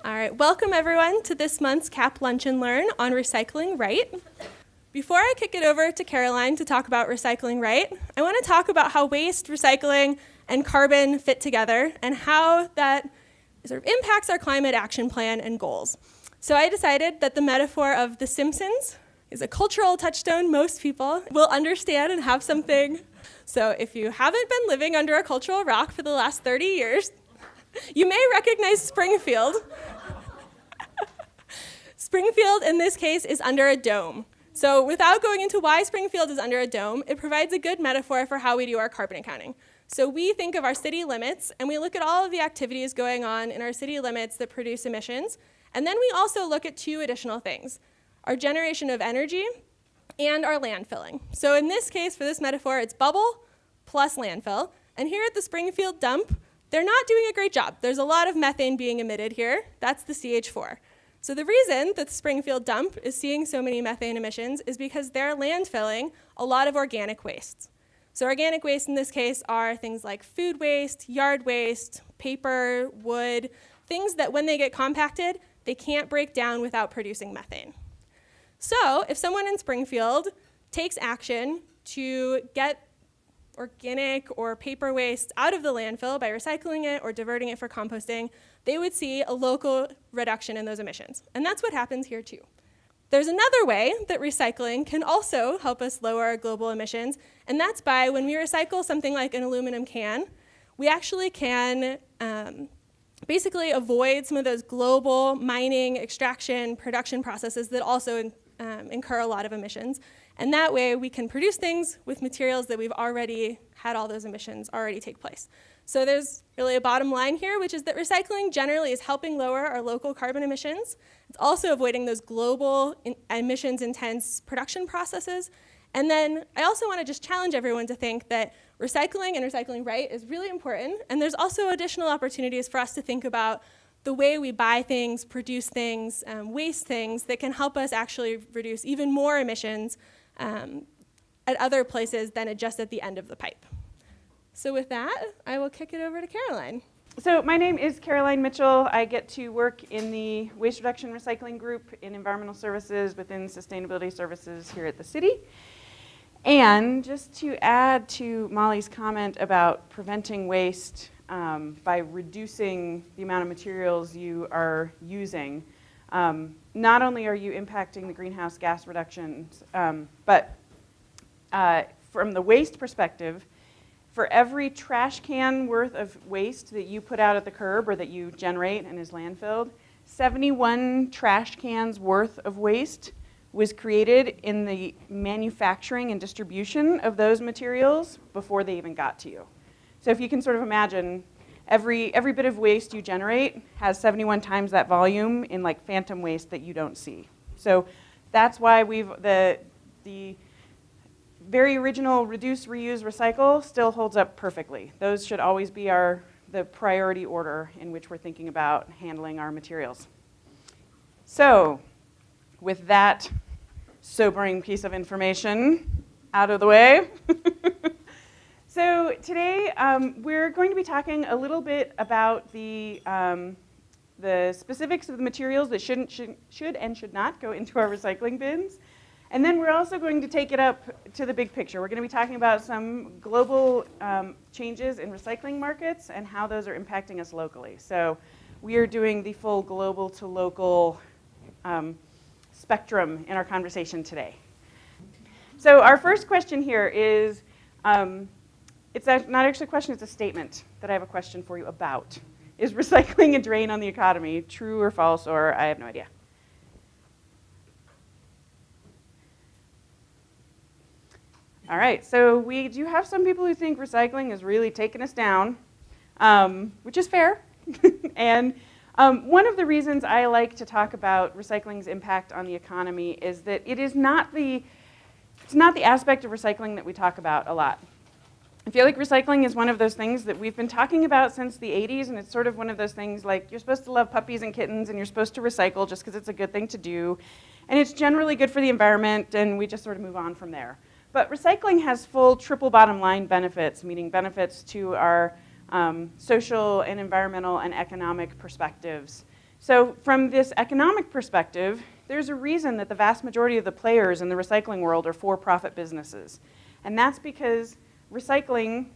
All right, welcome everyone to this month's CAP Lunch and Learn on Recycling Right. Before I kick it over to Caroline to talk about Recycling Right, I want to talk about how waste, recycling, and carbon fit together and how that sort of impacts our climate action plan and goals. So I decided that the metaphor of The Simpsons is a cultural touchstone most people will understand and have something. So if you haven't been living under a cultural rock for the last 30 years, you may recognize Springfield. Springfield, in this case, is under a dome. So without going into why Springfield is under a dome, it provides a good metaphor for how we do our carbon accounting. So we think of our city limits, and we look at all of the activities going on in our city limits that produce emissions. And then we also look at two additional things, our generation of energy and our landfilling. So in this case, for this metaphor, it's bubble plus landfill. And here at the Springfield dump, they're not doing a great job. There's a lot of methane being emitted here. That's the CH4. So the reason that the Springfield dump is seeing so many methane emissions is because they're landfilling a lot of organic wastes. So organic waste in this case are things like food waste, yard waste, paper, wood, things that when they get compacted, they can't break down without producing methane. So if someone in Springfield takes action to get organic or paper waste out of the landfill by recycling it or diverting it for composting, they would see a local reduction in those emissions. And that's what happens here too. There's another way that recycling can also help us lower our global emissions, and that's by when we recycle something like an aluminum can, we actually can basically avoid some of those global mining, extraction, production processes that also incur a lot of emissions. And that way we can produce things with materials that we've already had all those emissions already take place. So there's really a bottom line here, which is that recycling generally is helping lower our local carbon emissions. It's also avoiding those global emissions-intense production processes. And then I also want to just challenge everyone to think that recycling and recycling right is really important. And there's also additional opportunities for us to think about the way we buy things, produce things, waste things that can help us actually reduce even more emissions at other places than just at the end of the pipe. So with that, I will kick it over to Caroline. So my name is Caroline Mitchell. I get to work in the Waste Reduction Recycling Group in Environmental Services within Sustainability Services here at the city. And just to add to Molly's comment about preventing waste by reducing the amount of materials you are using, not only are you impacting the greenhouse gas reductions, but from the waste perspective, for every trash can worth of waste that you put out at the curb or that you generate and is landfilled, 71 trash cans worth of waste was created in the manufacturing and distribution of those materials before they even got to you. So if you can sort of imagine, every bit of waste you generate has 71 times that volume in like phantom waste that you don't see. So that's why the very original reduce, reuse, recycle still holds up perfectly. Those should always be the priority order in which we're thinking about handling our materials. So with that sobering piece of information out of the way, so today we're going to be talking a little bit about the specifics of the materials that should and should not go into our recycling bins. And then we're also going to take it up to the big picture. We're going to be talking about some global changes in recycling markets and how those are impacting us locally. So we are doing the full global to local spectrum in our conversation today. So our first question here is, it's not actually a question, it's a statement that I have a question for you about. Is recycling a drain on the economy? True or false, or I have no idea. All right, so we do have some people who think recycling is really taking us down, which is fair. And one of the reasons I like to talk about recycling's impact on the economy is that it's not the aspect of recycling that we talk about a lot. I feel like recycling is one of those things that we've been talking about since the 80s, and it's sort of one of those things like you're supposed to love puppies and kittens and you're supposed to recycle just because it's a good thing to do. And it's generally good for the environment, and we just sort of move on from there. But recycling has full triple bottom line benefits, meaning benefits to our social and environmental and economic perspectives. So from this economic perspective, there's a reason that the vast majority of the players in the recycling world are for-profit businesses. And that's because recycling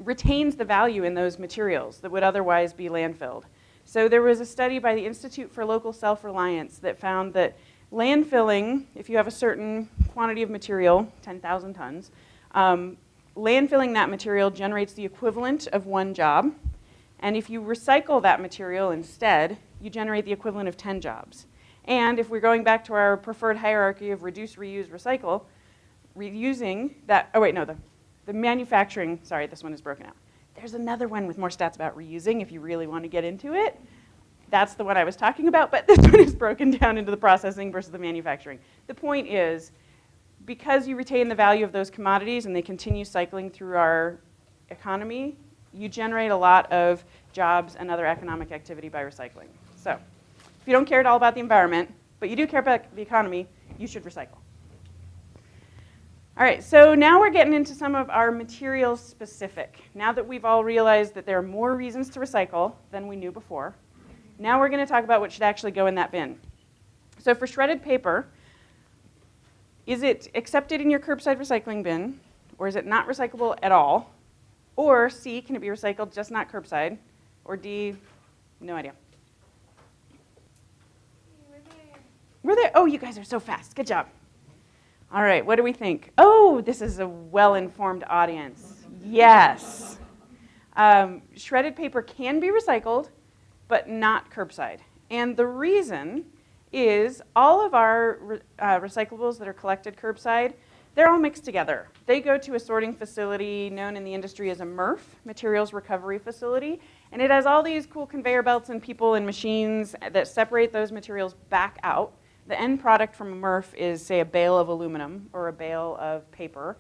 retains the value in those materials that would otherwise be landfilled. So there was a study by the Institute for Local Self-Reliance that found that landfilling, if you have a certain quantity of material, 10,000 tons, landfilling that material generates the equivalent of 1 job. And if you recycle that material instead, you generate the equivalent of 10 jobs. And if we're going back to our preferred hierarchy of reduce, reuse, recycle, reusing that, oh wait, no, the manufacturing, sorry, this one is broken out. There's another one with more stats about reusing if you really want to get into it. That's the one I was talking about, but this one is broken down into the processing versus the manufacturing. The point is, because you retain the value of those commodities and they continue cycling through our economy, you generate a lot of jobs and other economic activity by recycling. So if you don't care at all about the environment, but you do care about the economy, you should recycle. All right, so now we're getting into some of our materials specific. Now that we've all realized that there are more reasons to recycle than we knew before, now we're going to talk about what should actually go in that bin. So for shredded paper, is it accepted in your curbside recycling bin, or is it not recyclable at all? Or C, can it be recycled, just not curbside? Or D, no idea. We're there. Oh, you guys are so fast. Good job. All right, what do we think? Oh, this is a well-informed audience. Yes. Shredded paper can be recycled, but not curbside. And the reason is all of our recyclables that are collected curbside, they're all mixed together. They go to a sorting facility known in the industry as a MRF, Materials Recovery Facility, and it has all these cool conveyor belts and people and machines that separate those materials back out. The end product from a MRF is, say, a bale of aluminum or a bale of paper,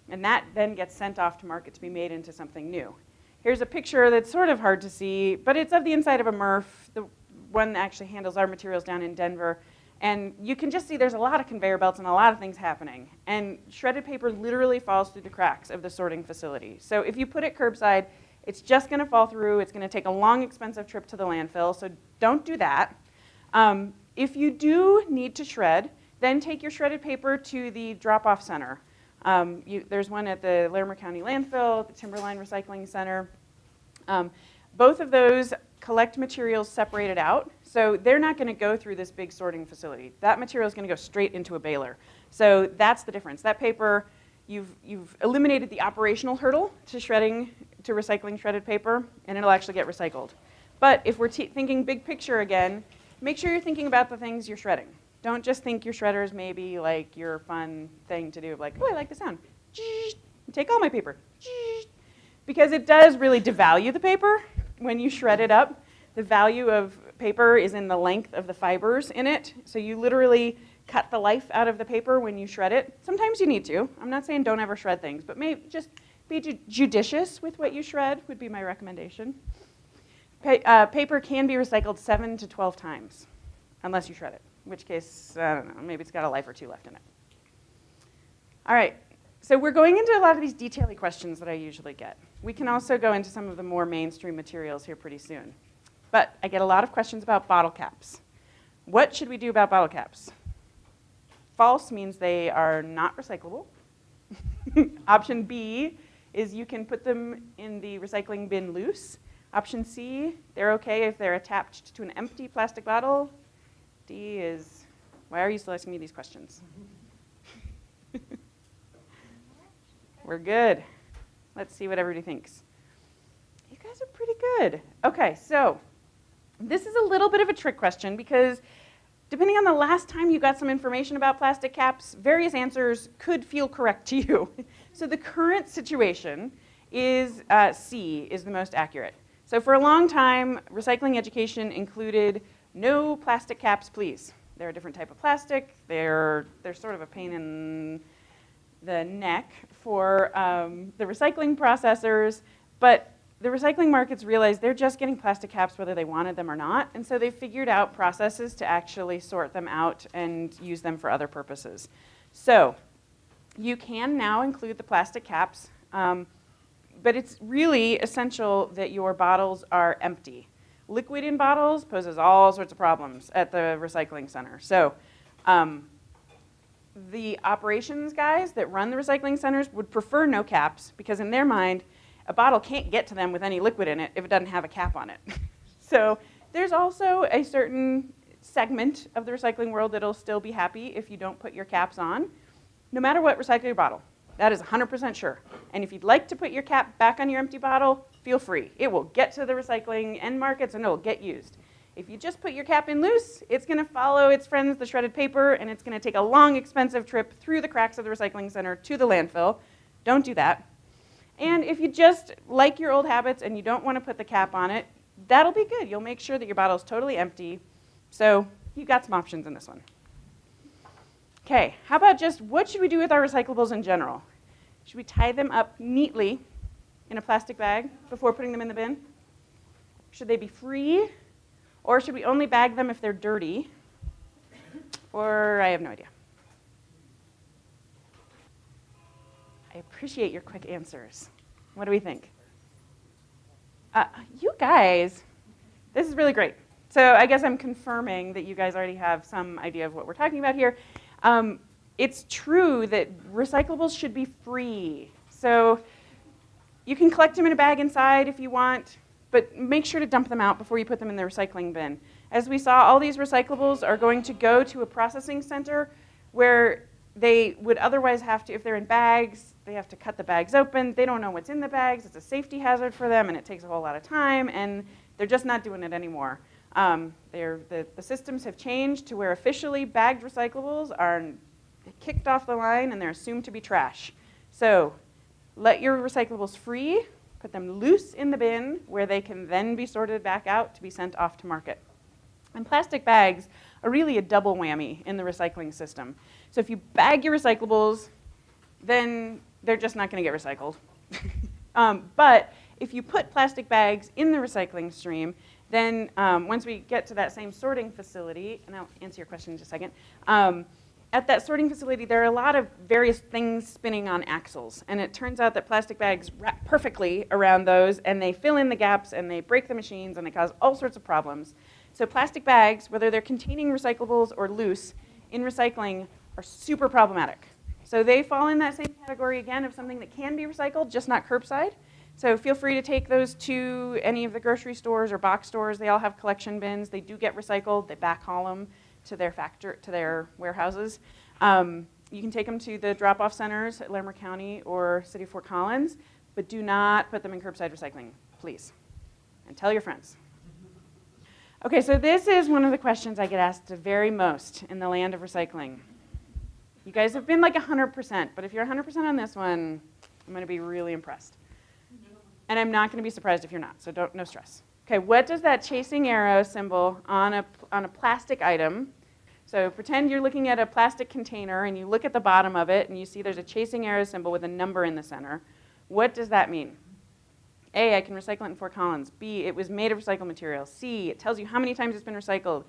and that then gets sent off to market to be made into something new. Here's a picture that's sort of hard to see, but it's of the inside of a MRF, the one that actually handles our materials down in Denver. And you can just see there's a lot of conveyor belts and a lot of things happening. And shredded paper literally falls through the cracks of the sorting facility. So if you put it curbside, it's just going to fall through. It's going to take a long, expensive trip to the landfill, so don't do that. If you do need to shred, then take your shredded paper to the drop-off center. There's one at the Larimer County Landfill, the Timberline Recycling Center. Both of those collect materials separated out, so they're not going to go through this big sorting facility. That material is going to go straight into a baler. So that's the difference. That paper, you've eliminated the operational hurdle to recycling shredded paper, and it'll actually get recycled. But if we're thinking big picture again, make sure you're thinking about the things you're shredding. Don't just think your shredder is maybe like your fun thing to do, like, oh, I like the sound. Take all my paper. Because it does really devalue the paper when you shred it up. The value of paper is in the length of the fibers in it. So you literally cut the life out of the paper when you shred it. Sometimes you need to. I'm not saying don't ever shred things, but maybe just be judicious with what you shred would be my recommendation. Paper can be recycled 7 to 12 times, unless you shred it, in which case, I don't know, maybe it's got a life or two left in it. All right, so we're going into a lot of these detail-y questions that I usually get. We can also go into some of the more mainstream materials here pretty soon. But I get a lot of questions about bottle caps. What should we do about bottle caps? False means they are not recyclable. Option B is you can put them in the recycling bin loose. Option C, they're okay if they're attached to an empty plastic bottle. D is, why are you still asking me these questions? We're good. Let's see what everybody thinks. You guys are pretty good. Okay, so this is a little bit of a trick question because depending on the last time you got some information about plastic caps, various answers could feel correct to you. So the current situation is C is the most accurate. So for a long time, recycling education included no plastic caps, please. They're a different type of plastic. They're sort of a pain in the neck for the recycling processors, but the recycling markets realized they're just getting plastic caps whether they wanted them or not, and so they figured out processes to actually sort them out and use them for other purposes. So you can now include the plastic caps, but it's really essential that your bottles are empty. Liquid in bottles poses all sorts of problems at the recycling center. So the operations guys that run the recycling centers would prefer no caps because in their mind, a bottle can't get to them with any liquid in it if it doesn't have a cap on it. So there's also a certain segment of the recycling world that'll still be happy if you don't put your caps on, no matter what, recycle your bottle. That is 100% sure. And if you'd like to put your cap back on your empty bottle, feel free. It will get to the recycling end markets and it will get used. If you just put your cap in loose, it's going to follow its friends, the shredded paper, and it's going to take a long, expensive trip through the cracks of the recycling center to the landfill. Don't do that. And if you just like your old habits and you don't want to put the cap on it, that'll be good. You'll make sure that your bottle is totally empty. So you've got some options in this one. Okay, how about just what should we do with our recyclables in general? Should we tie them up neatly in a plastic bag before putting them in the bin? Should they be free? Or should we only bag them if they're dirty? Or I have no idea. I appreciate your quick answers. What do we think? You guys, this is really great. So I guess I'm confirming that you guys already have some idea of what we're talking about here. It's true that recyclables should be free. So you can collect them in a bag inside if you want, but make sure to dump them out before you put them in the recycling bin. As we saw, all these recyclables are going to go to a processing center where they would otherwise have to, if they're in bags, they have to cut the bags open. They don't know what's in the bags. It's a safety hazard for them, and it takes a whole lot of time, and they're just not doing it anymore. The systems have changed to where officially bagged recyclables are kicked off the line, and they're assumed to be trash. So let your recyclables free. Put them loose in the bin where they can then be sorted back out to be sent off to market. And plastic bags are really a double whammy in the recycling system. So if you bag your recyclables, then they're just not going to get recycled. But if you put plastic bags in the recycling stream, then once we get to that same sorting facility, and I'll answer your question in just a second, at that sorting facility, there are a lot of various things spinning on axles. And it turns out that plastic bags wrap perfectly around those, and they fill in the gaps, and they break the machines, and they cause all sorts of problems. So plastic bags, whether they're containing recyclables or loose, in recycling are super problematic. So they fall in that same category again of something that can be recycled, just not curbside. So feel free to take those to any of the grocery stores or box stores. They all have collection bins. They do get recycled. They backhaul them to their warehouses. You can take them to the drop-off centers at Larimer County or City of Fort Collins, but do not put them in curbside recycling, please. And tell your friends. Okay, so this is one of the questions I get asked the very most in the land of recycling. You guys have been like 100%, but if you're 100% on this one, I'm going to be really impressed. And I'm not going to be surprised if you're not, so no stress. Okay, what does that chasing arrow symbol on a plastic item? So pretend you're looking at a plastic container and you look at the bottom of it and you see there's a chasing arrow symbol with a number in the center. What does that mean? A, I can recycle it in Fort Collins. B, it was made of recycled material. C, it tells you how many times it's been recycled.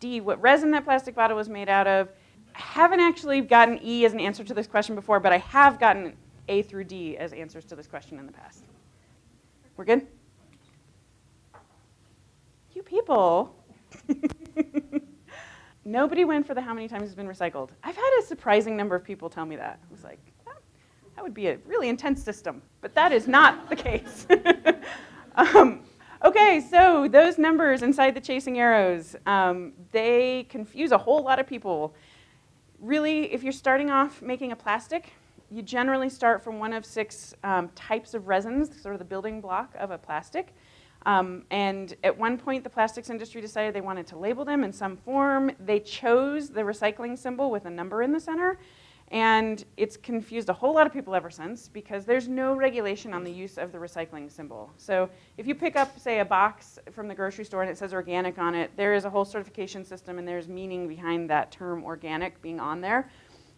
D, what resin that plastic bottle was made out of. I haven't actually gotten E as an answer to this question before, but I have gotten A through D as answers to this question in the past. We're good? You people. Nobody went for the how many times it's been recycled. I've had a surprising number of people tell me that. I was like, that would be a really intense system, but that is not the case. Okay, so those numbers inside the chasing arrows, they confuse a whole lot of people. Really, if you're starting off making a plastic, you generally start from one of 6 types of resins, sort of the building block of a plastic. And at one point, the plastics industry decided they wanted to label them in some form. They chose the recycling symbol with a number in the center. And it's confused a whole lot of people ever since because there's no regulation on the use of the recycling symbol. So if you pick up, say, a box from the grocery store and it says organic on it, there is a whole certification system and there's meaning behind that term organic being on there.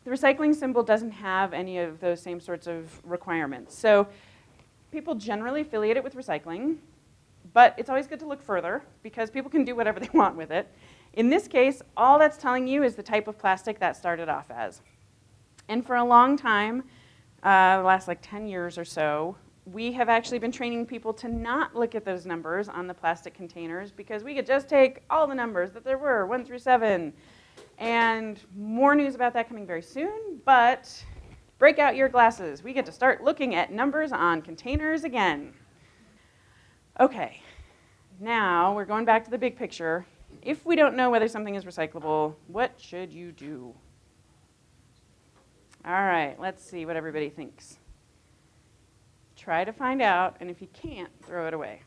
The recycling symbol doesn't have any of those same sorts of requirements. So people generally affiliate it with recycling, but it's always good to look further because people can do whatever they want with it. In this case, all that's telling you is the type of plastic that started off as. And for a long time, the last like 10 years or so, we have actually been training people to not look at those numbers on the plastic containers because we could just take all the numbers that there were, 1 through 7. And more news about that coming very soon, but break out your glasses. We get to start looking at numbers on containers again. Okay, now we're going back to the big picture. If we don't know whether something is recyclable, what should you do? All right, let's see what everybody thinks. Try to find out, and if you can't, throw it away.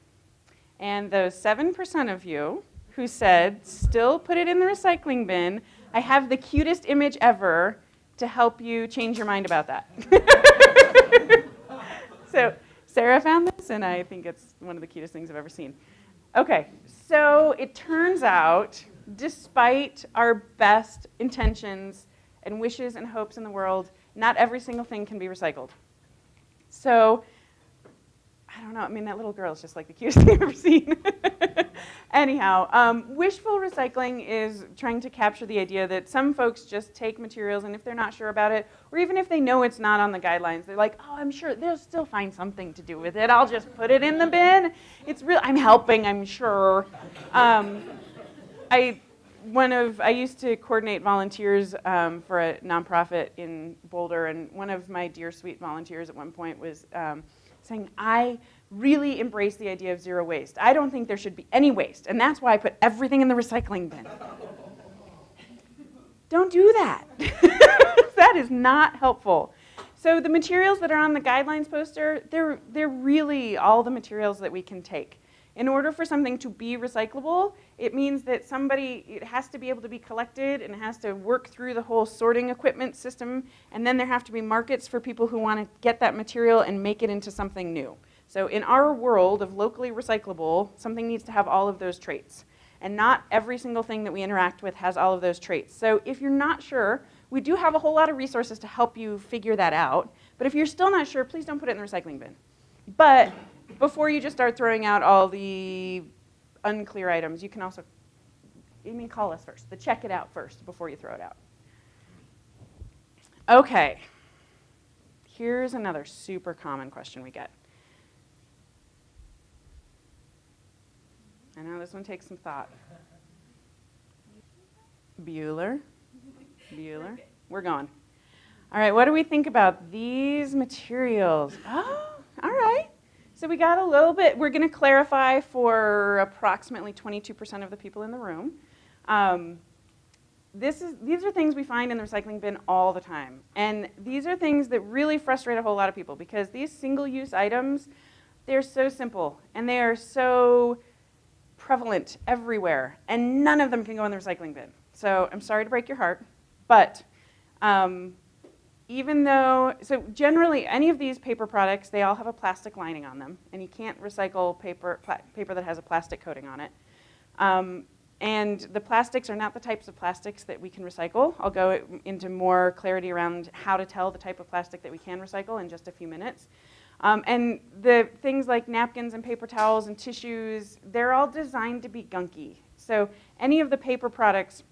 And those 7% of you who said, still put it in the recycling bin, I have the cutest image ever to help you change your mind about that. So Sarah found this, and I think it's one of the cutest things I've ever seen. Okay, so it turns out, despite our best intentions and wishes and hopes in the world, not every single thing can be recycled. So, I don't know, I mean, that little girl is just like the cutest thing I've ever seen. Anyhow, wishful recycling is trying to capture the idea that some folks just take materials, and if they're not sure about it, or even if they know it's not on the guidelines, they're like, oh, I'm sure they'll still find something to do with it. I'll just put it in the bin. It's real. I'm helping, I'm sure. I used to coordinate volunteers for a nonprofit in Boulder, and one of my dear sweet volunteers at one point was saying, I really embrace the idea of zero waste. I don't think there should be any waste, and that's why I put everything in the recycling bin. Don't do that. That is not helpful. So the materials that are on the guidelines poster, they're really all the materials that we can take. In order for something to be recyclable, it means that it has to be able to be collected and it has to work through the whole sorting equipment system, and then there have to be markets for people who want to get that material and make it into something new. So in our world of locally recyclable, something needs to have all of those traits. And not every single thing that we interact with has all of those traits. So if you're not sure, we do have a whole lot of resources to help you figure that out. But if you're still not sure, please don't put it in the recycling bin. But before you just start throwing out all the unclear items, you can also, call us first, but check it out first before you throw it out. Okay, here's another super common question we get. I know this one takes some thought. Bueller. We're going. All right, what do we think about these materials? Oh, all right. So we got a little bit, we're going to clarify for approximately 22% of the people in the room. These are things we find in the recycling bin all the time. And these are things that really frustrate a whole lot of people because these single-use items, they're so simple and they are so prevalent everywhere, and none of them can go in the recycling bin. So I'm sorry to break your heart, but so generally any of these paper products, they all have a plastic lining on them, and you can't recycle paper that has a plastic coating on it. And the plastics are not the types of plastics that we can recycle. I'll go into more clarity around how to tell the type of plastic that we can recycle in just a few minutes. And the things like napkins and paper towels and tissues, they're all designed to be gunky. So any of the paper products,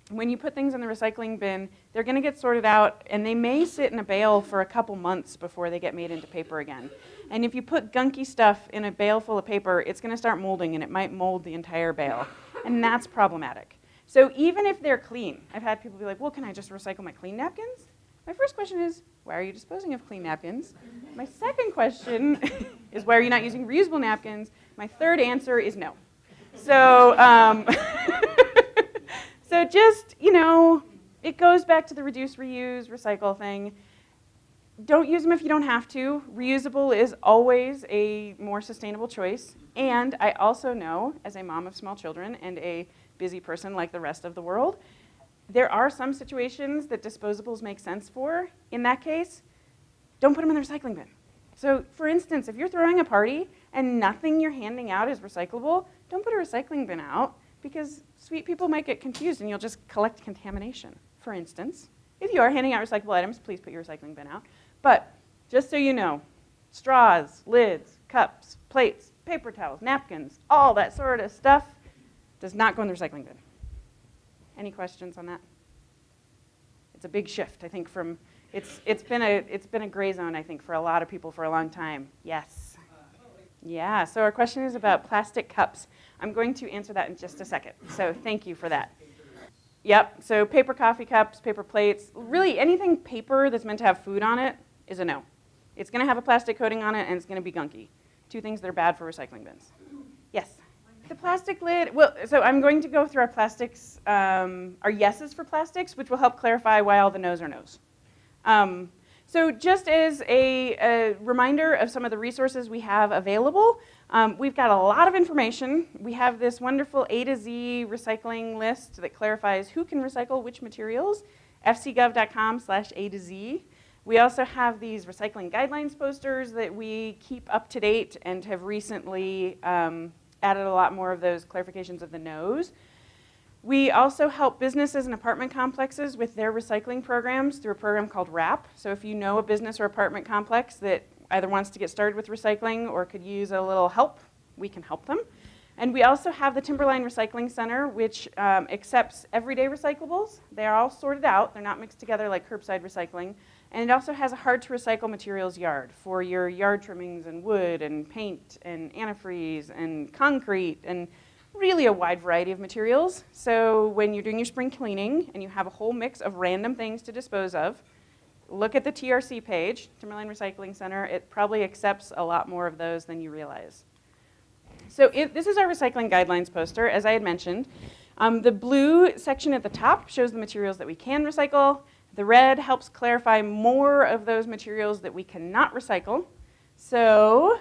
when you put things in the recycling bin, they're going to get sorted out, and they may sit in a bale for a couple months before they get made into paper again. And if you put gunky stuff in a bale full of paper, it's going to start molding, and it might mold the entire bale. And that's problematic. So even if they're clean, I've had people be like, well, can I just recycle my clean napkins? My first question is, why are you disposing of clean napkins? My second question is, why are you not using reusable napkins? My third answer is no. So, so just, it goes back to the reduce, reuse, recycle thing. Don't use them if you don't have to. Reusable is always a more sustainable choice. And I also know, as a mom of small children and a busy person like the rest of the world, there are some situations that disposables make sense for. In that case, don't put them in the recycling bin. So for instance, if you're throwing a party and nothing you're handing out is recyclable, don't put a recycling bin out because sweet people might get confused and you'll just collect contamination. For instance, if you are handing out recyclable items, please put your recycling bin out. But just so you know, straws, lids, cups, plates, paper towels, napkins, all that sort of stuff does not go in the recycling bin. Any questions on that? It's a big shift, I think, from It's been a gray zone, I think, for a lot of people for a long time. Yes. Yeah, so our question is about plastic cups. I'm going to answer that in just a second, so thank you for that. Yep, so paper coffee cups, paper plates, really anything paper that's meant to have food on it is a no. It's going to have a plastic coating on it, and it's going to be gunky. Two things that are bad for recycling bins. Yes? The plastic lid, well, so I'm going to go through our plastics, our yeses for plastics, which will help clarify why all the no's are no's. So just as a reminder of some of the resources we have available, we've got a lot of information. We have this wonderful A to Z recycling list that clarifies who can recycle which materials, fcgov.com/A to Z. We also have these recycling guidelines posters that we keep up to date and have recently added a lot more of those clarifications of the no's. We also help businesses and apartment complexes with their recycling programs through a program called WRAP. So if you know a business or apartment complex that either wants to get started with recycling or could use a little help, we can help them. And we also have the Timberline Recycling Center, which accepts everyday recyclables. They are all sorted out. They're not mixed together like curbside recycling. And it also has a hard-to-recycle materials yard for your yard trimmings and wood and paint and antifreeze and concrete and really a wide variety of materials. So when you're doing your spring cleaning and you have a whole mix of random things to dispose of, look at the TRC page, Timberline Recycling Center. It probably accepts a lot more of those than you realize. So this is our recycling guidelines poster, as I had mentioned. The blue section at the top shows the materials that we can recycle. The red helps clarify more of those materials that we cannot recycle. So,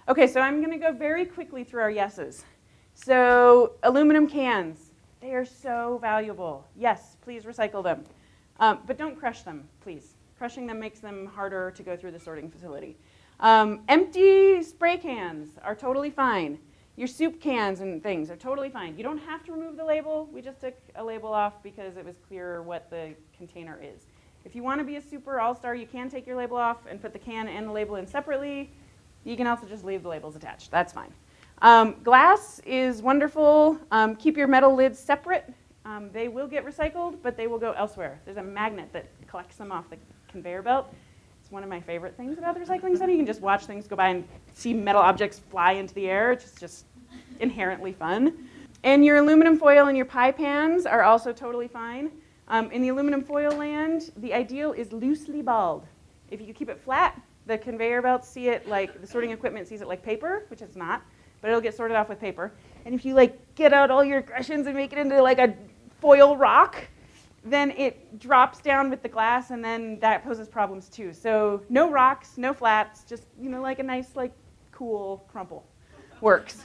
okay, so I'm going to go very quickly through our yeses. So aluminum cans, they are so valuable. Yes, please recycle them. But don't crush them, please. Crushing them makes them harder to go through the sorting facility. Empty spray cans are totally fine. Your soup cans and things are totally fine. You don't have to remove the label. We just took a label off because it was clearer what the container is. If you want to be a super all-star, you can take your label off and put the can and the label in separately. You can also just leave the labels attached. That's fine. Glass is wonderful. Keep your metal lids separate. They will get recycled, but they will go elsewhere. There's a magnet that collects them off the conveyor belt. It's one of my favorite things about the recycling center. You can just watch things go by and see metal objects fly into the air. It's just inherently fun. And your aluminum foil and your pie pans are also totally fine. In the aluminum foil land, the ideal is loosely balled. If you keep it flat, the conveyor belts see it like, the sorting equipment sees it like paper, which it's not. But it'll get sorted off with paper. And if you get out all your aggressions and make it into a foil rock, then it drops down with the glass, and then that poses problems too. So no rocks, no flats, just like a nice cool crumple works.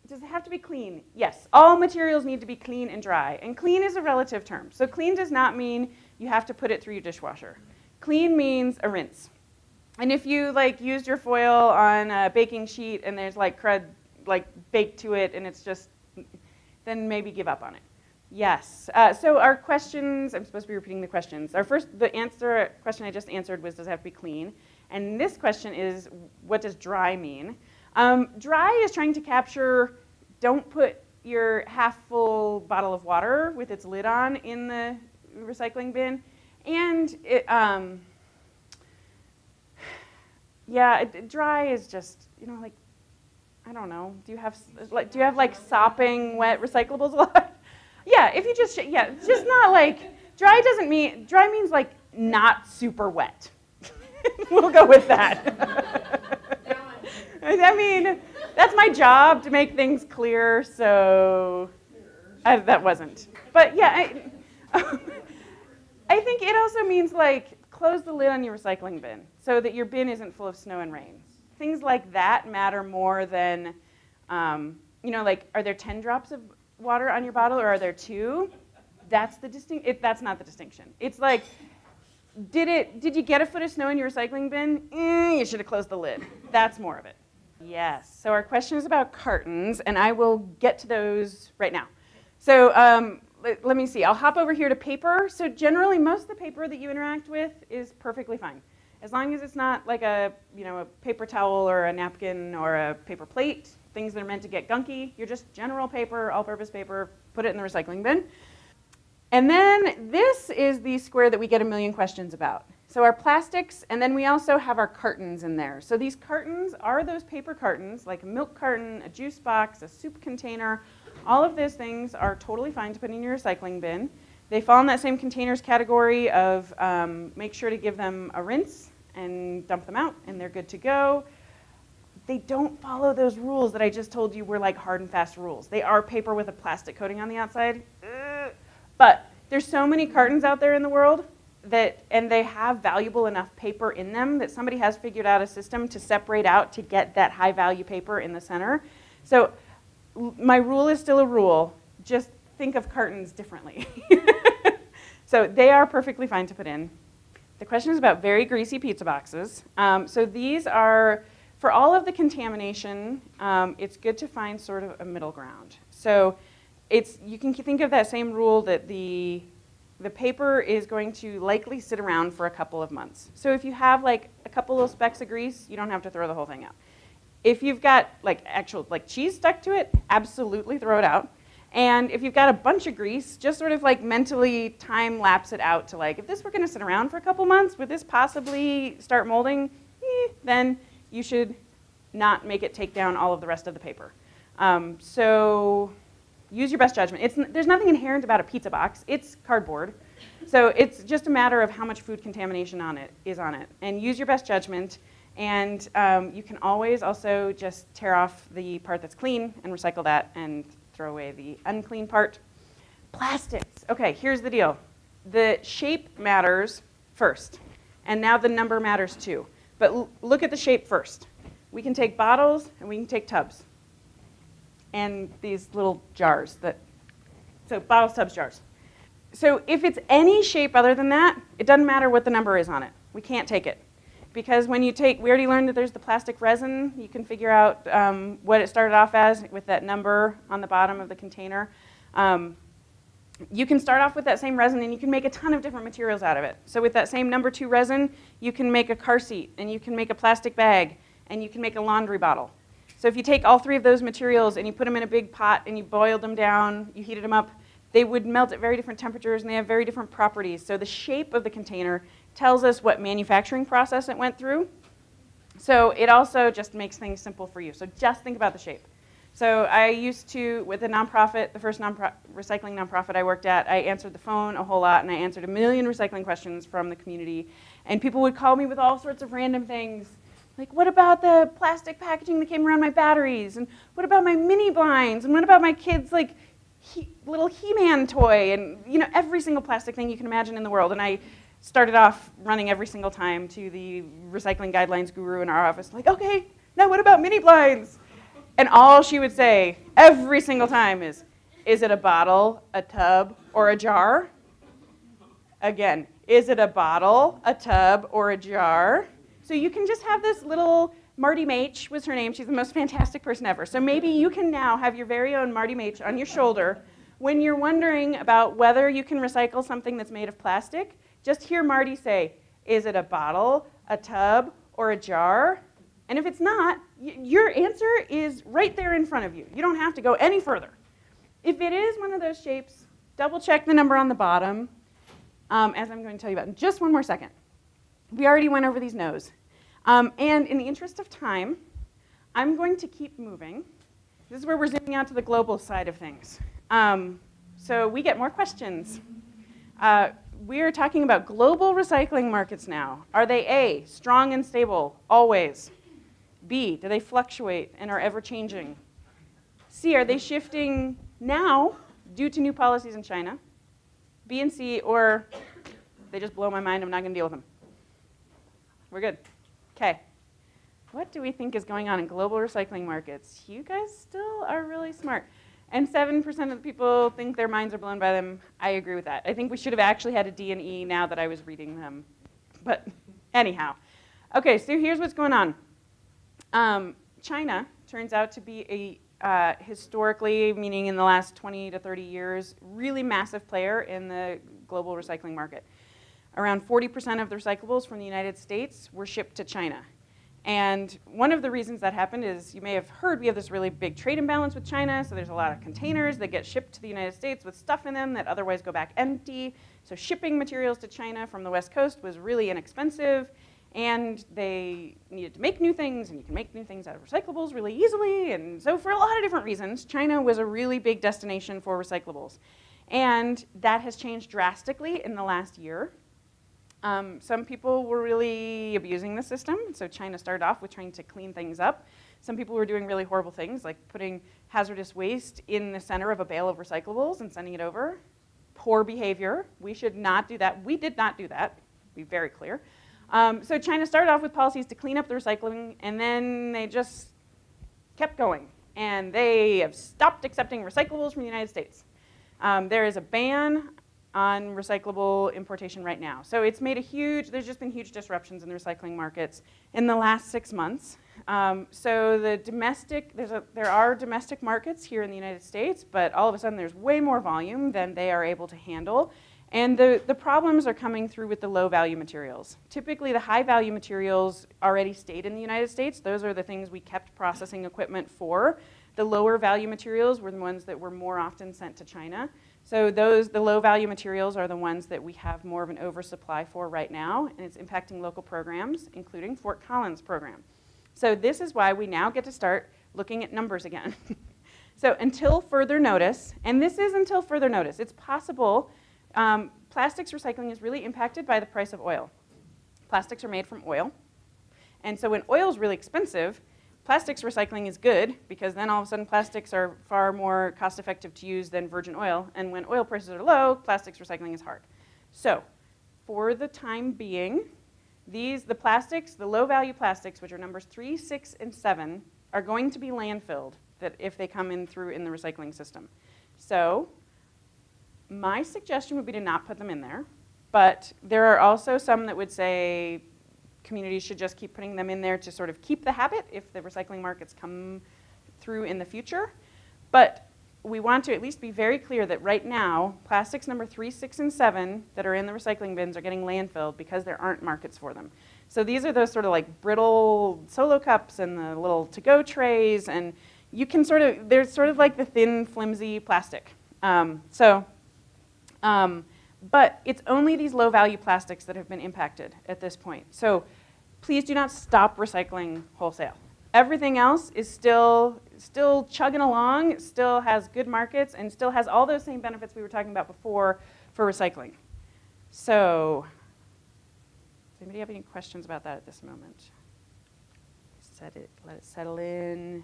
Does it have to be clean? Yes, all materials need to be clean and dry. And clean is a relative term. So clean does not mean you have to put it through your dishwasher. Clean means a rinse. And if you used your foil on a baking sheet and there's crud baked to it and it's just, then maybe give up on it. Yes. So our questions, I'm supposed to be repeating the questions. The question I just answered was, does it have to be clean? And this question is, what does dry mean? Dry is trying to capture, don't put your half full bottle of water with its lid on in the recycling bin. And it, dry is just, I don't know. Do you have sopping wet recyclables a lot? Yeah, if you just it's just not dry means not super wet. We'll go with that. I mean, that's my job to make things clear, so that wasn't. But yeah, I think it also means close the lid on your recycling bin so that your bin isn't full of snow and rain. Things like that matter more than, are there 10 drops of water on your bottle or are there 2? That's that's not the distinction. It's did you get a foot of snow in your recycling bin? You should have closed the lid. That's more of it. Yes. So our question is about cartons, and I will get to those right now. So let me see. I'll hop over here to paper. So generally, most of the paper that you interact with is perfectly fine. As long as it's not a paper towel or a napkin or a paper plate, things that are meant to get gunky, you're just general paper, all-purpose paper, put it in the recycling bin. And then this is the square that we get a million questions about. So our plastics, and then we also have our cartons in there. So these cartons are those paper cartons, like a milk carton, a juice box, a soup container. All of those things are totally fine to put in your recycling bin. They fall in that same containers category of make sure to give them a rinse and dump them out, and they're good to go. They don't follow those rules that I just told you were like hard and fast rules. They are paper with a plastic coating on the outside. But there's so many cartons out there in the world and they have valuable enough paper in them that somebody has figured out a system to separate out to get that high value paper in the center. So my rule is still a rule, just think of cartons differently. So they are perfectly fine to put in. The question is about very greasy pizza boxes. So these are, for all of the contamination, it's good to find sort of a middle ground. So you can think of that same rule that the paper is going to likely sit around for a couple of months. So if you have like a couple of specks of grease, you don't have to throw the whole thing out. If you've got like actual like cheese stuck to it, absolutely throw it out. And if you've got a bunch of grease, just sort of like mentally time lapse it out to like, if this were going to sit around for a couple months, would this possibly start molding? Then you should not make it take down all of the rest of the paper. So use your best judgment. There's nothing inherent about a pizza box. It's cardboard. So it's just a matter of how much food contamination is on it. And use your best judgment. And you can always also just tear off the part that's clean and recycle that and throw away the unclean part. Plastics. Okay, here's the deal. The shape matters first. And now the number matters too. But look at the shape first. We can take bottles and we can take tubs. And these little jars so bottles, tubs, jars. So if it's any shape other than that, it doesn't matter what the number is on it. We can't take it. Because when we already learned that there's the plastic resin, you can figure out what it started off as with that number on the bottom of the container. You can start off with that same resin and you can make a ton of different materials out of it. So with that same number 2 resin, you can make a car seat and you can make a plastic bag and you can make a laundry bottle. So if you take all 3 of those materials and you put them in a big pot and you boiled them down, you heated them up, they would melt at very different temperatures and they have very different properties. So the shape of the container tells us what manufacturing process it went through. So it also just makes things simple for you. So just think about the shape. So I used to, with a nonprofit, the first recycling nonprofit I worked at, I answered the phone a whole lot and I answered a million recycling questions from the community. And people would call me with all sorts of random things. Like, what about the plastic packaging that came around my batteries? And what about my mini blinds? And what about my kids' like little He-Man toy? And every single plastic thing you can imagine in the world. And I started off running every single time to the recycling guidelines guru in our office, like, okay, now what about mini blinds? And all she would say every single time is it a bottle, a tub, or a jar? Again, is it a bottle, a tub, or a jar? So you can just have this little, Marty Mach was her name. She's the most fantastic person ever. So maybe you can now have your very own Marty Mach on your shoulder when you're wondering about whether you can recycle something that's made of plastic. Just hear Marty say, is it a bottle, a tub, or a jar? And if it's not, your answer is right there in front of you. You don't have to go any further. If it is one of those shapes, double check the number on the bottom, as I'm going to tell you about in just one more second. We already went over these no's. And in the interest of time, I'm going to keep moving. This is where we're zooming out to the global side of things. So we get more questions. We are talking about global recycling markets now. Are they A, strong and stable, always? B, do they fluctuate and are ever changing? C, are they shifting now due to new policies in China? B and C, or they just blow my mind, I'm not going to deal with them. We're good. Okay. What do we think is going on in global recycling markets? You guys still are really smart. And 7% of the people think their minds are blown by them. I agree with that. I think we should have actually had a D and E now that I was reading them. But anyhow. Okay, so here's what's going on. China turns out to be a historically, meaning in the last 20 to 30 years, really massive player in the global recycling market. Around 40% of the recyclables from the United States were shipped to China. And one of the reasons that happened is, you may have heard, we have this really big trade imbalance with China, so there's a lot of containers that get shipped to the United States with stuff in them that otherwise go back empty. So shipping materials to China from the West Coast was really inexpensive, and they needed to make new things, and you can make new things out of recyclables really easily. And so for a lot of different reasons, China was a really big destination for recyclables. And that has changed drastically in the last year. Some people were really abusing the system, so China started off with trying to clean things up. Some people were doing really horrible things, like putting hazardous waste in the center of a bale of recyclables and sending it over. Poor behavior. We should not do that. We did not do that, to be very clear. So China started off with policies to clean up the recycling, and then they just kept going. And they have stopped accepting recyclables from the United States. There is a ban on recyclable importation right now. So it's made there's just been huge disruptions in the recycling markets in the last 6 months. So there are domestic markets here in the United States, but all of a sudden there's way more volume than they are able to handle. And the problems are coming through with the low value materials. Typically the high value materials already stayed in the United States. Those are the things we kept processing equipment for. The lower value materials were the ones that were more often sent to China. So the low value materials are the ones that we have more of an oversupply for right now, and it's impacting local programs, including Fort Collins program. So this is why we now get to start looking at numbers again. So until further notice, and this is until further notice, it's possible, plastics recycling is really impacted by the price of oil. Plastics are made from oil, and so when oil is really expensive, plastics recycling is good, because then all of a sudden plastics are far more cost effective to use than virgin oil. And when oil prices are low, plastics recycling is hard. So for the time being, the low value plastics, which are numbers 3, 6, and 7, are going to be landfilled if they come in through in the recycling system. So my suggestion would be to not put them in there. But there are also some that would say, communities should just keep putting them in there to sort of keep the habit if the recycling markets come through in the future. But we want to at least be very clear that right now, plastics number 3, 6, and 7 that are in the recycling bins are getting landfilled because there aren't markets for them. So these are those sort of like brittle solo cups and the little to-go trays, and you can they're sort of like the thin, flimsy plastic. But it's only these low-value plastics that have been impacted at this point. So please do not stop recycling wholesale. Everything else is still chugging along, still has good markets, and still has all those same benefits we were talking about before for recycling. So does anybody have any questions about that at this moment? Let it settle in.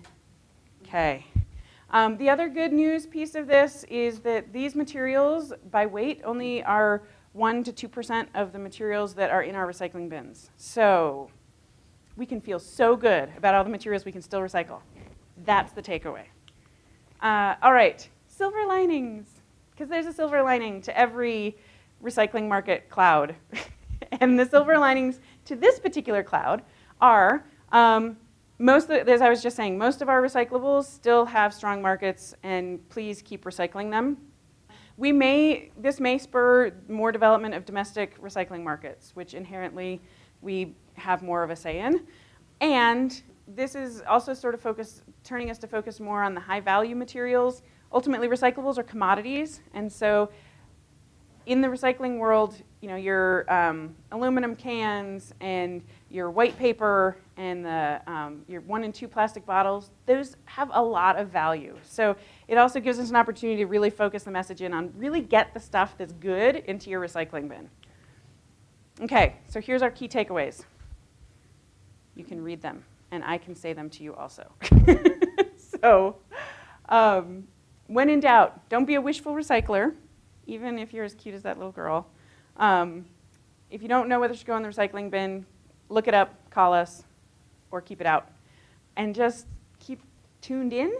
Okay. The other good news piece of this is that these materials, by weight, only are 1% to 2% of the materials that are in our recycling bins. So we can feel so good about all the materials we can still recycle. That's the takeaway. All right, silver linings, because there's a silver lining to every recycling market cloud. And the silver linings to this particular cloud are, as I was just saying, most of our recyclables still have strong markets, and please keep recycling them. This may spur more development of domestic recycling markets, which inherently we have more of a say in. And this is also sort of turning us to focus more on the high value materials. Ultimately, recyclables are commodities, and so in the recycling world, your aluminum cans and your white paper and your 1 and 2 plastic bottles, those have a lot of value. So it also gives us an opportunity to really focus the message in on really get the stuff that's good into your recycling bin. Okay, so here's our key takeaways. You can read them, and I can say them to you also. So when in doubt, don't be a wishful recycler, even if you're as cute as that little girl. If you don't know whether to go in the recycling bin, look it up, call us, or keep it out. And just keep tuned in.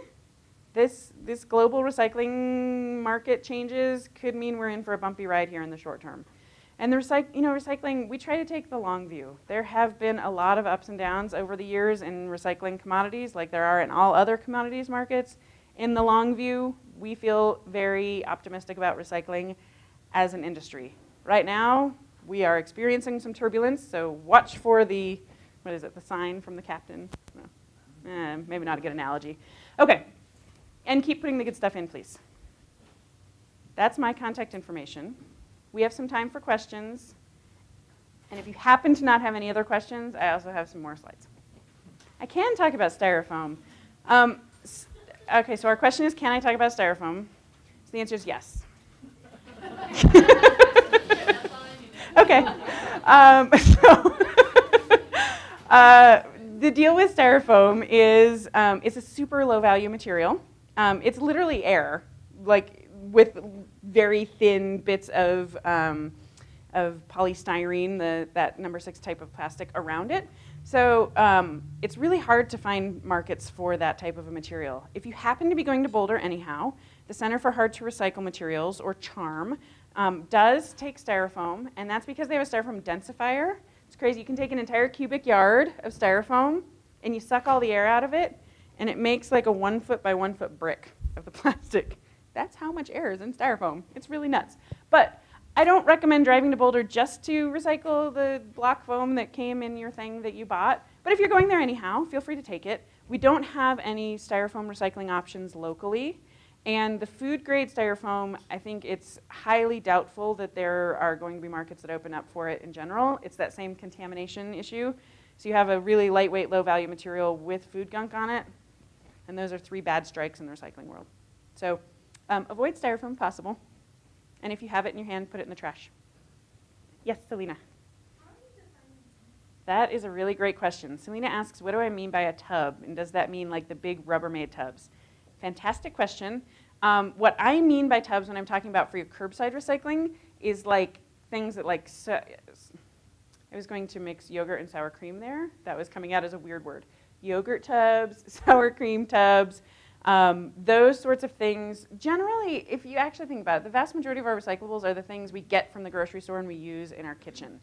This global recycling market changes could mean we're in for a bumpy ride here in the short term. And the recycling, we try to take the long view. There have been a lot of ups and downs over the years in recycling commodities, like there are in all other commodities markets. In the long view, we feel very optimistic about recycling as an industry. Right now, we are experiencing some turbulence, so watch for the what is it, the sign from the captain? No. Maybe not a good analogy. Okay, and keep putting the good stuff in, please. That's my contact information. We have some time for questions. And if you happen to not have any other questions, I also have some more slides. I can talk about styrofoam. Okay, so our question is, can I talk about styrofoam? So the answer is yes. Okay. The deal with styrofoam is it's a super low value material. It's literally air, like with very thin bits of polystyrene, that number 6 type of plastic around it. So it's really hard to find markets for that type of a material. If you happen to be going to Boulder anyhow, the Center for Hard to Recycle Materials, or CHARM, does take styrofoam, and that's because they have a styrofoam densifier. It's crazy. You can take an entire cubic yard of styrofoam, and you suck all the air out of it, and it makes like a 1 foot by 1 foot brick of the plastic. That's how much air is in styrofoam. It's really nuts. But I don't recommend driving to Boulder just to recycle the block foam that came in your thing that you bought. But if you're going there anyhow, feel free to take it. We don't have any styrofoam recycling options locally. And the food grade styrofoam, I think it's highly doubtful that there are going to be markets that open up for it in general. It's that same contamination issue. So you have a really lightweight, low value material with food gunk on it. And those are 3 bad strikes in the recycling world. So avoid styrofoam if possible. And if you have it in your hand, put it in the trash. Yes, Selena. That is a really great question. Selena asks, what do I mean by a tub? And does that mean like the big Rubbermaid tubs? Fantastic question. What I mean by tubs when I'm talking about for your curbside recycling is like things that like, I was going to mix yogurt and sour cream there. That was coming out as a weird word. Yogurt tubs, sour cream tubs, those sorts of things. Generally, if you actually think about it, the vast majority of our recyclables are the things we get from the grocery store and we use in our kitchen.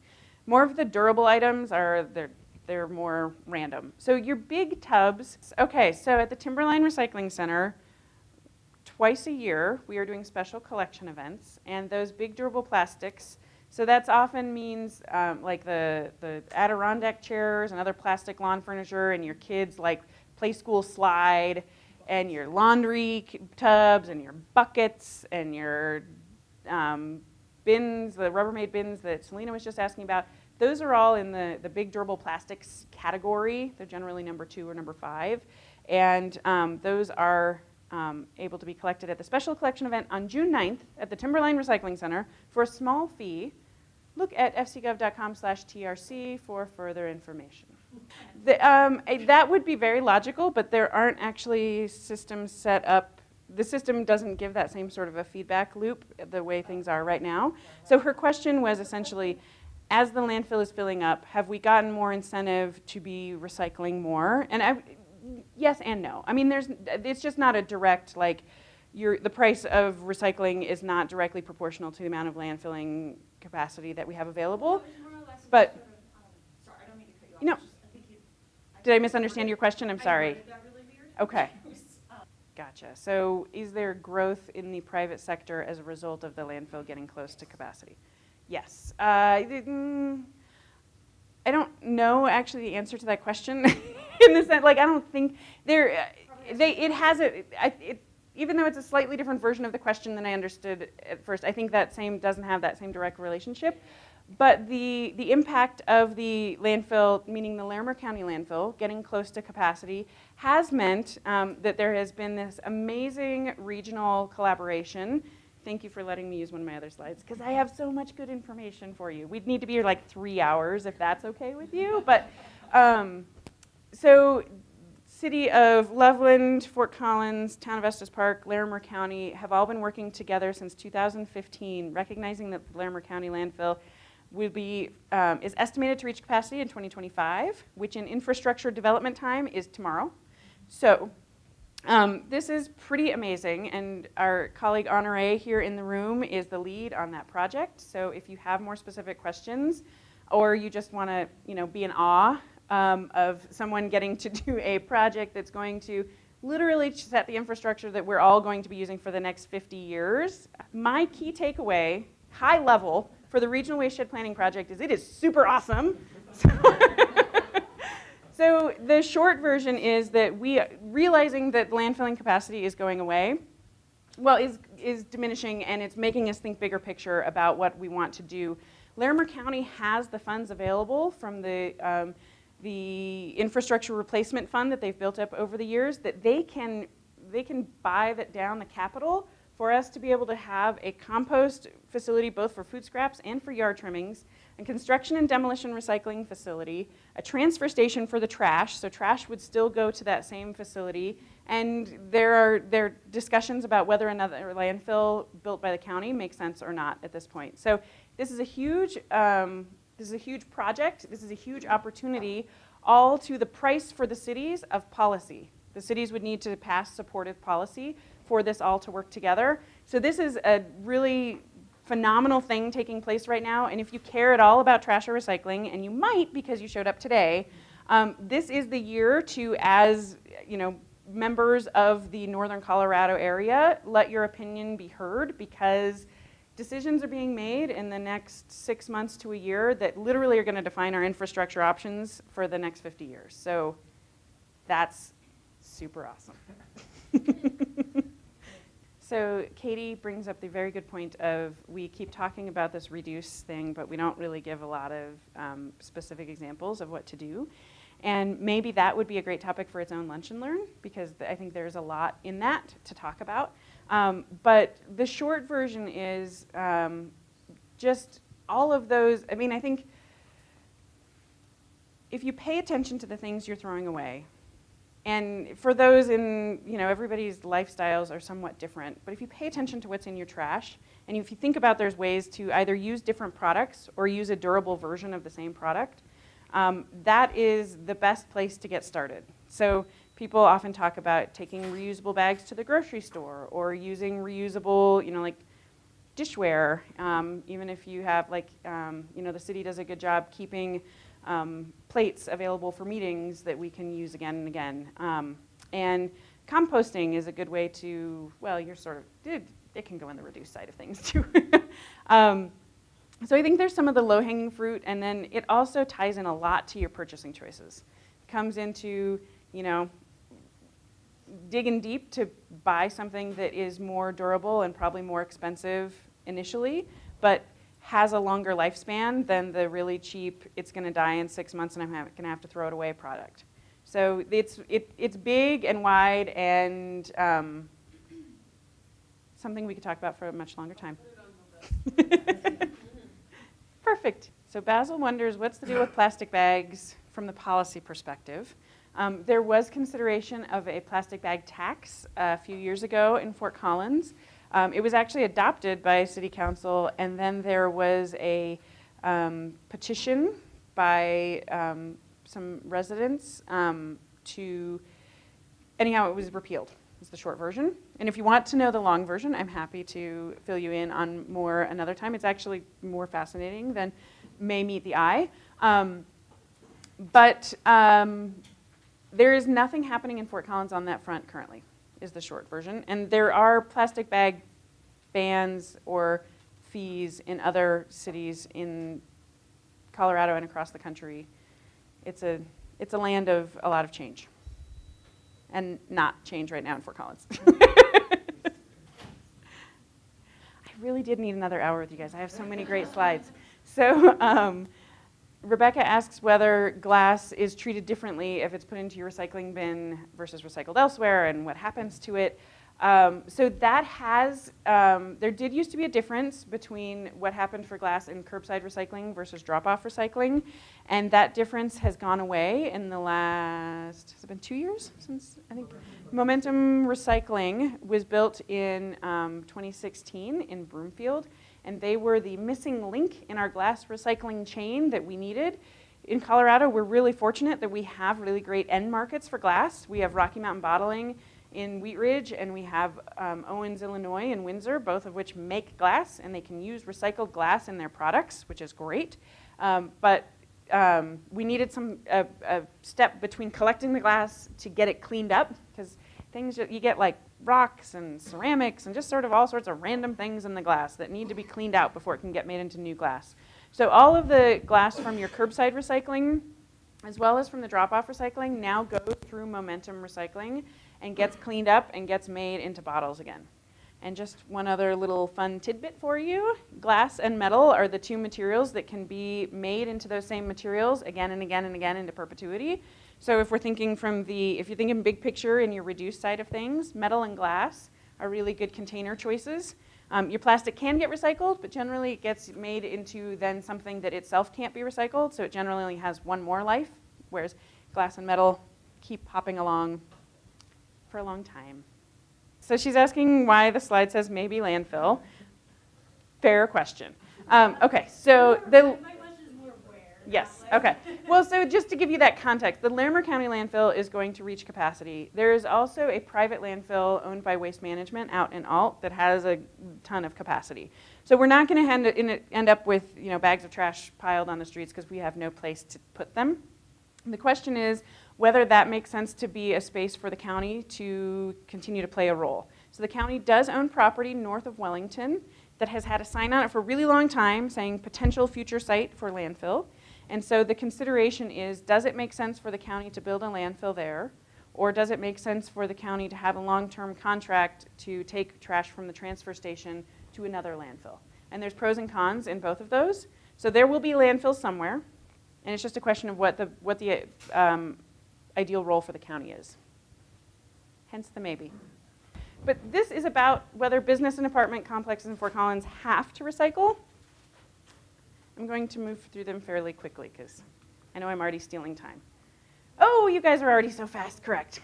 More of the durable items are, they're more random. So your big tubs, okay, so at the Timberline Recycling Center, twice a year, we are doing special collection events, and those big durable plastics, so that often means like the Adirondack chairs and other plastic lawn furniture and your kids' like play school slide, and your laundry tubs, and your buckets, and your bins, the Rubbermaid bins that Selena was just asking about. Those are all in the big durable plastics category. They're generally number 2 or number 5. And those are able to be collected at the special collection event on June 9th at the Timberline Recycling Center for a small fee. Look at fcgov.com/TRC for further information. That would be very logical, but there aren't actually systems set up. The system doesn't give that same sort of a feedback loop the way things are right now. So her question was essentially, as the landfill is filling up, have we gotten more incentive to be recycling more? And yes and no. I mean, it's just not a direct, like, the price of recycling is not directly proportional to the amount of landfilling capacity that we have available. But, sorry, I don't mean to cut you off. Did I misunderstand your question? I'm sorry. I worded that really weird. Okay. Gotcha. So is there growth in the private sector as a result of the landfill getting close to capacity? Yes. I don't know actually the answer to that question in the sense, like, I don't think even though it's a slightly different version of the question than I understood at first, I think that doesn't have that same direct relationship. But the impact of the landfill, meaning the Larimer County landfill, getting close to capacity has meant that there has been this amazing regional collaboration. Thank you for letting me use one of my other slides, because I have so much good information for you. We'd need to be here like 3 hours if that's okay with you. But so City of Loveland, Fort Collins, Town of Estes Park, Larimer County have all been working together since 2015, recognizing that the Larimer County landfill is estimated to reach capacity in 2025, which in infrastructure development time is tomorrow. So this is pretty amazing, and our colleague Honore here in the room is the lead on that project. So if you have more specific questions, or you just want to be in awe of someone getting to do a project that's going to literally set the infrastructure that we're all going to be using for the next 50 years, my key takeaway, high level, for the Regional Waste Shed Planning Project is it is super awesome. So the short version is that we, realizing that landfilling capacity is going away, well, is diminishing, and it's making us think bigger picture about what we want to do. Larimer County has the funds available from the infrastructure replacement fund that they've built up over the years, that they can buy that down the capital for us to be able to have a compost facility both for food scraps and for yard trimmings, a construction and demolition recycling facility, a transfer station for the trash, so trash would still go to that same facility, and there are discussions about whether another landfill built by the county makes sense or not at this point. So this is a huge project, this is a huge opportunity, all to the price for the cities of policy. The cities would need to pass supportive policy for this all to work together. So this is a really phenomenal thing taking place right now, and if you care at all about trash or recycling, and you might because you showed up today, this is the year to, as members of the Northern Colorado area, let your opinion be heard, because decisions are being made in the next 6 months to a year that literally are going to define our infrastructure options for the next 50 years. So that's super awesome. So Katie brings up the very good point of, we keep talking about this reduce thing, but we don't really give a lot of specific examples of what to do. And maybe that would be a great topic for its own Lunch and Learn, because I think there's a lot in that to talk about. But the short version is just all of those. I mean, I think if you pay attention to the things you're throwing away, and for those in, everybody's lifestyles are somewhat different, but if you pay attention to what's in your trash, and if you think about there's ways to either use different products or use a durable version of the same product, that is the best place to get started. So people often talk about taking reusable bags to the grocery store, or using reusable, like dishware, even if you have the city does a good job keeping plates available for meetings that we can use again and again. And composting is a good way to, well, you're sort of, it can go in the reduced side of things too. So I think there's some of the low-hanging fruit, and then it also ties in a lot to your purchasing choices. It comes into, digging deep to buy something that is more durable and probably more expensive initially, but has a longer lifespan than the really cheap, it's going to die in 6 months and I'm going to have to throw it away product. So it's big and wide, and something we could talk about for a much longer time. Perfect. So Basil wonders, what's the deal with plastic bags from the policy perspective? There was consideration of a plastic bag tax a few years ago in Fort Collins. It was actually adopted by City Council, and then there was a petition by some residents anyhow, it was repealed, is the short version. And if you want to know the long version, I'm happy to fill you in on more another time. It's actually more fascinating than may meet the eye. But there is nothing happening in Fort Collins on that front currently, is the short version. And there are plastic bag bans or fees in other cities in Colorado and across the country. It's a land of a lot of change, and not change right now in Fort Collins. I really did need another hour with you guys. I have so many great slides. So Rebecca asks whether glass is treated differently if it's put into your recycling bin versus recycled elsewhere, and what happens to it. So that has, there did used to be a difference between what happened for glass in curbside recycling versus drop-off recycling, and that difference has gone away in the last, has it been 2 years since, I think, Momentum Recycling was built in 2016 in Broomfield, and they were the missing link in our glass recycling chain that we needed. In Colorado, we're really fortunate that we have really great end markets for glass. We have Rocky Mountain Bottling in Wheat Ridge, and we have Owens, Illinois in Windsor, both of which make glass, and they can use recycled glass in their products, which is great. But we needed a step between collecting the glass to get it cleaned up, because things you get like rocks and ceramics and just sort of all sorts of random things in the glass that need to be cleaned out before it can get made into new glass. So all of the glass from your curbside recycling as well as from the drop-off recycling, now goes through momentum recycling and gets cleaned up and gets made into bottles again. And just one other little fun tidbit for you, glass and metal are the two materials that can be made into those same materials again and again and again into perpetuity. So if we're thinking if you're thinking big picture in your reduced side of things, metal and glass are really good container choices. Your plastic can get recycled, but generally it gets made into then something that itself can't be recycled, so it generally only has one more life, whereas glass and metal keep hopping along for a long time. So she's asking why the slide says maybe landfill. Fair question. Okay, so My question is more where. yes, not like- okay. Well, so just to give you that context, the Larimer County landfill is going to reach capacity. There is also a private landfill owned by Waste Management out in Alt that has a ton of capacity. So we're not going to end up with bags of trash piled on the streets because we have no place to put them. The question is whether that makes sense to be a space for the county to continue to play a role. So the county does own property north of Wellington that has had a sign on it for a really long time saying potential future site for landfill. And so the consideration is, does it make sense for the county to build a landfill there? Or does it make sense for the county to have a long-term contract to take trash from the transfer station to another landfill? And there's pros and cons in both of those. So there will be landfill somewhere. And it's just a question of what the ideal role for the county is. Hence the maybe. But this is about whether business and apartment complexes in Fort Collins have to recycle. I'm going to move through them fairly quickly because I know I'm already stealing time. Oh, you guys are already so fast, correct.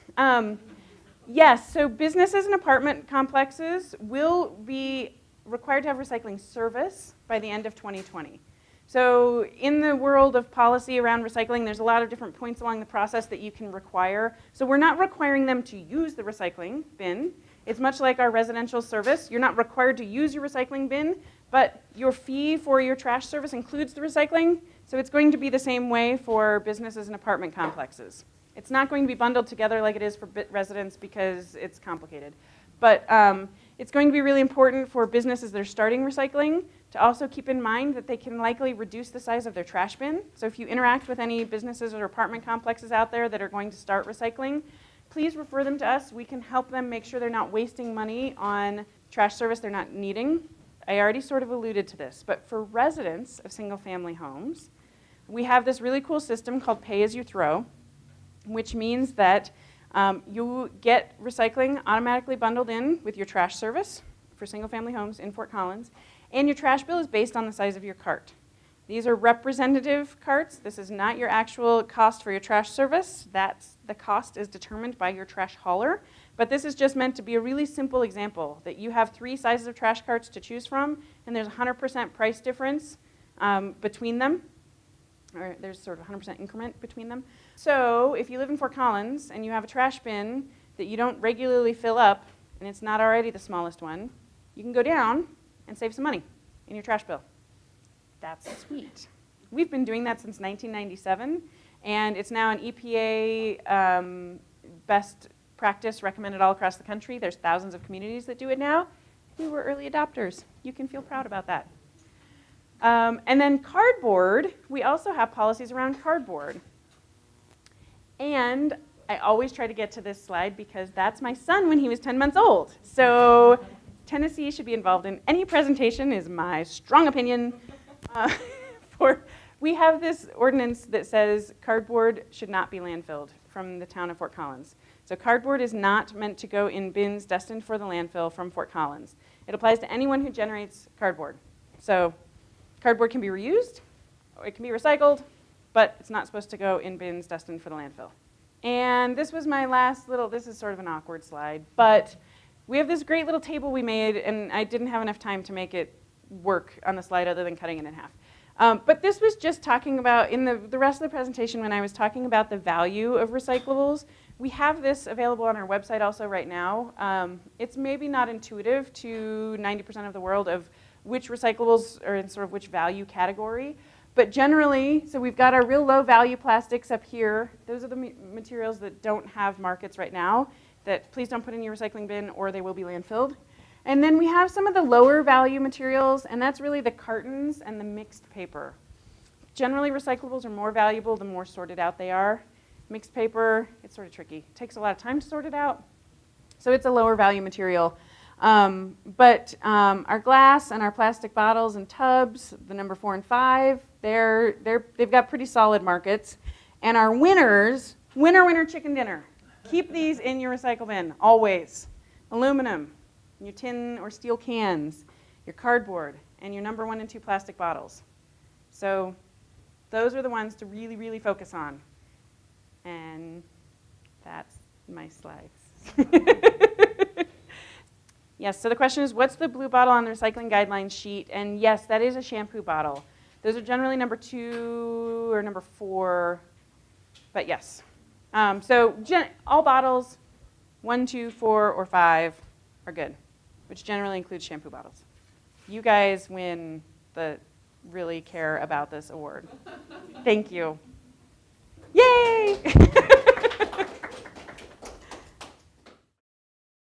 Yes, so businesses and apartment complexes will be required to have recycling service by the end of 2020. So in the world of policy around recycling, there's a lot of different points along the process that you can require. So we're not requiring them to use the recycling bin. It's much like our residential service. You're not required to use your recycling bin, but your fee for your trash service includes the recycling. So it's going to be the same way for businesses and apartment complexes. It's not going to be bundled together like it is for residents because it's complicated. But it's going to be really important for businesses that are starting recycling to also keep in mind that they can likely reduce the size of their trash bin. So if you interact with any businesses or apartment complexes out there that are going to start recycling, please refer them to us. We can help them make sure they're not wasting money on trash service they're not needing. I already sort of alluded to this, but for residents of single-family homes, we have this really cool system called pay-as-you-throw, which means that you get recycling automatically bundled in with your trash service for single-family homes in Fort Collins, and your trash bill is based on the size of your cart. These are representative carts. This is not your actual cost for your trash service. The cost is determined by your trash hauler. But this is just meant to be a really simple example that you have 3 sizes of trash carts to choose from, and there's 100% price difference between them, or there's sort of 100% increment between them. So if you live in Fort Collins and you have a trash bin that you don't regularly fill up, and it's not already the smallest one, you can go down and save some money in your trash bill. That's sweet. We've been doing that since 1997, and it's now an EPA best practice recommended all across the country. There's thousands of communities that do it now. We were early adopters. You can feel proud about that. And then cardboard, we also have policies around cardboard. And I always try to get to this slide because that's my son when he was 10 months old. So Tennessee should be involved in any presentation is my strong opinion. We have this ordinance that says cardboard should not be landfilled from the town of Fort Collins. So cardboard is not meant to go in bins destined for the landfill from Fort Collins. It applies to anyone who generates cardboard. So cardboard can be reused, or it can be recycled, but it's not supposed to go in bins destined for the landfill. And this was my last this is sort of an awkward slide, but we have this great little table we made, and I didn't have enough time to make it work on the slide other than cutting it in half. But this was just talking about, in the rest of the presentation when I was talking about the value of recyclables, we have this available on our website also right now. It's maybe not intuitive to 90% of the world of which recyclables are in sort of which value category. But generally, so we've got our real low value plastics up here. Those are the materials that don't have markets right now, that please don't put in your recycling bin or they will be landfilled. And then we have some of the lower value materials, and that's really the cartons and the mixed paper. Generally, recyclables are more valuable the more sorted out they are. Mixed paper, it's sort of tricky. It takes a lot of time to sort it out, so it's a lower value material. But our glass and our plastic bottles and tubs, the number 4 and 5, they've got pretty solid markets. And our winners, winner, chicken dinner. Keep these in your recycle bin, always. Aluminum, your tin or steel cans, your cardboard, and your number 1 and 2 plastic bottles. So those are the ones to really, really focus on. And that's my slides. Yes, so the question is, what's the blue bottle on the recycling guidelines sheet? And yes, that is a shampoo bottle. Those are generally number 2 or number 4, but yes. So all bottles, 1, 2, 4, or 5 are good, which generally includes shampoo bottles. You guys win the really care about this award. Thank you. Yay!